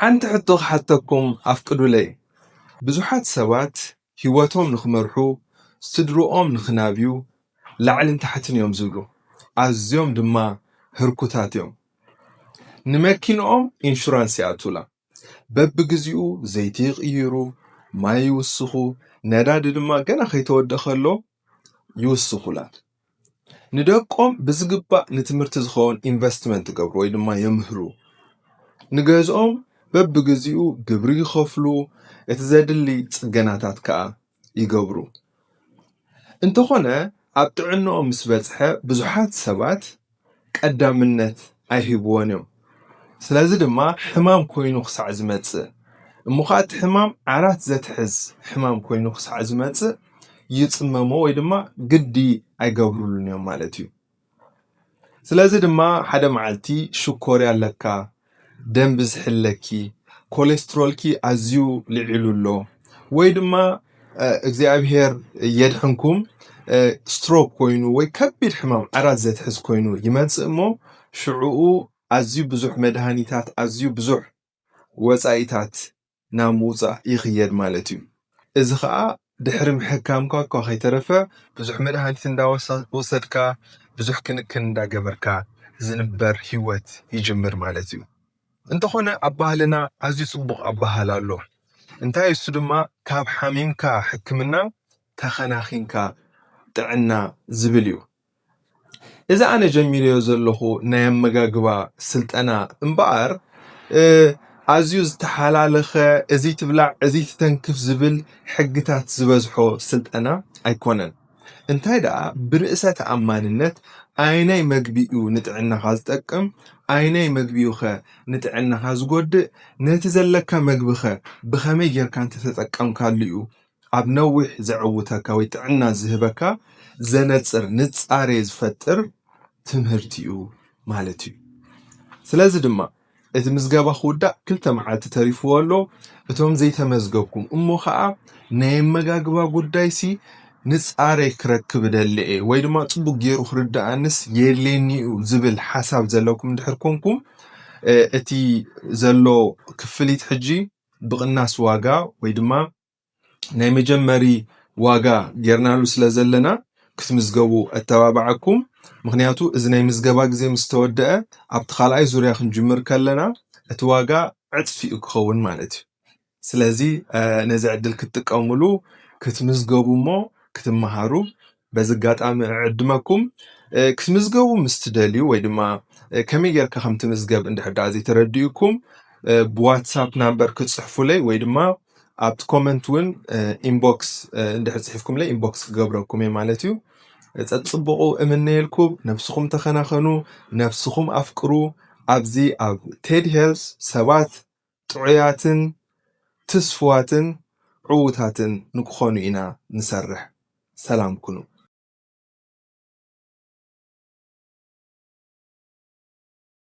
ሓንቲ ሕቶ ክሓተኩም ኣፍቅዱለይ ብዙሓት ሰባት ህይወቶም ንኽመርሑ ስድሮኦም ንኽናብዩ ላዕልን ታሕትን እዮም ዝብሉ ኣዝዮም ድማ ህርኩታት እዮም ንመኪንኦም ኢንሹራንስ ይኣትውላ በብግዚኡ ዘይቲ ይቕይሩ ማይ ይውስኹ ነዳዲ ድማ ገና ከይተወደኸሎ ይውስኹላት ንደቆም ብዝግባእ ንትምህርቲ ዝኸውን ኢንቨስትመንት ገብሩ ወይ ድማ የምህሩ ንገዝኦም በብግዚኡ ግብሪ ይኸፍሉ እቲ ዘድሊ ጽገናታት ከዓ ይገብሩ እንተኾነ ኣብ ጥዕንኦም ምስ በጽሐ ብዙሓት ሰባት ቀዳምነት ኣይሂብዎን እዮም ስለዚ ድማ ሕማም ኮይኑ ክሳዕ ዝመጽእ እሙኻት ሕማም ዓራት ዘትሕዝ ሕማም ኮይኑ ክሳዕ ዝመጽእ ይጽመሞ ወይ ድማ ግዲ ኣይገብሩሉን እዮም ማለት እዩ ስለዚ ድማ ሓደ መዓልቲ ሽኮር ኣለካ ደም ብዝሕለኪ ኮሌስትሮልኪ ኣዝዩ ልዒሉሎ ወይ ድማ እግዚአብሔር የድሕንኩም ስትሮክ ኮይኑ ወይ ከቢድ ሕማም ዓራት ዘትሕዝ ኮይኑ ይመጽእ እሞ ሽዑኡ ኣዝዩ ብዙሕ መድሃኒታት ኣዝዩ ብዙሕ ወጻኢታት ናብ ምውጻእ ይኽየድ ማለት እዩ እዚ ከዓ ድሕሪ ምሕካምካ እኳ ከይተረፈ ብዙሕ መድሃኒት እንዳወሰድካ ብዙሕ ክንክን እንዳገበርካ ዝንበር ህይወት ይጅምር ማለት እዩ እንተኾነ ኣብ ባህልና ኣዝዩ ጽቡቕ ኣባህላ ኣሎ እንታይ እሱ ድማ ካብ ሓሚምካ ሕክምና ተኸናኺንካ ጥዕና ዝብል እዩ እዚ ኣነ ጀሚርዮ ዘለኹ ናይ ኣመጋግባ ስልጠና እምበኣር ኣዝዩ ዝተሓላለኸ እዚ ትብላዕ እዚ ትተንክፍ ዝብል ሕግታት ዝበዝሖ ስልጠና ኣይኮነን እንታይ ደኣ ብርእሰ ተኣማንነት ኣይናይ መግቢኡ ንጥዕናኻ ዝጠቅም ኣይናይ መግቢኡኸ ንጥዕናኻ ዝጎድእ ነቲ ዘለካ መግቢኸ ብኸመይ ጌርካ እንተተጠቀምካሉ እዩ ኣብ ነዊሕ ዘዕውተካ ወይ ጥዕና ዝህበካ ዘነጽር ንጻሬ ዝፈጥር ትምህርቲ እዩ ማለት እዩ ስለዚ ድማ እቲ ምዝገባ ክውዳእ 2 መዓልቲ ተሪፍዎ ኣሎ እቶም ዘይተመዝገብኩም እሞ ከዓ ናይ ኣመጋግባ ጉዳይሲ ንጻሬ ክረክብ ደልየ ወይ ድማ ጽቡቕ ገይሩ ክርዳኣንስ የድልየኒ እዩ ዝብል ሓሳብ ዘለኩም እንድሕር ኮንኩም እቲ ዘሎ ክፍሊት ሕጂ ብቕናስ ዋጋ ወይ ድማ ናይ መጀመሪ ዋጋ ጌርናሉ ስለ ዘለና ክትምዝገቡ እተባብዓኩም ምክንያቱ እዚ ናይ ምዝገባ ግዜ ምስ ተወድአ ኣብቲ ካልኣይ ዙርያ ክንጅምር ከለና እቲ ዋጋ ዕፅፊ ክኸውን ማለት እዩ ስለዚ ነዚ ዕድል ክትጥቀሙሉ ክትምዝገቡ እሞ ክትመሃሩ በዚ ኣጋጣሚ ዕድመኩም ክትምዝገቡ ምስ ትደልዩ ወይ ድማ ከመይ ጌርካ ከም ትምዝገብ እንድሕር ዳኣ ዘይተረዲእኩም ብዋትሳፕ ናምበር ክትጽሕፉለይ ወይ ድማ ኣብቲ ኮመንት እውን ኢንቦክስ እንድሕር ጽሒፍኩምለይ ኢንቦክስ ክገብረኩም እየ ማለት እዩ ጽቡቑ እምነየልኩም ነፍስኹም ተኸናኸኑ ነፍስኹም ኣፍቅሩ ኣብዚ ኣብ ቴድ ሄልስ ሰባት ጥዑያትን ትስፍዋትን ዕዉታትን ንክኾኑ ኢና ንሰርሕ ሰላም ኩኑ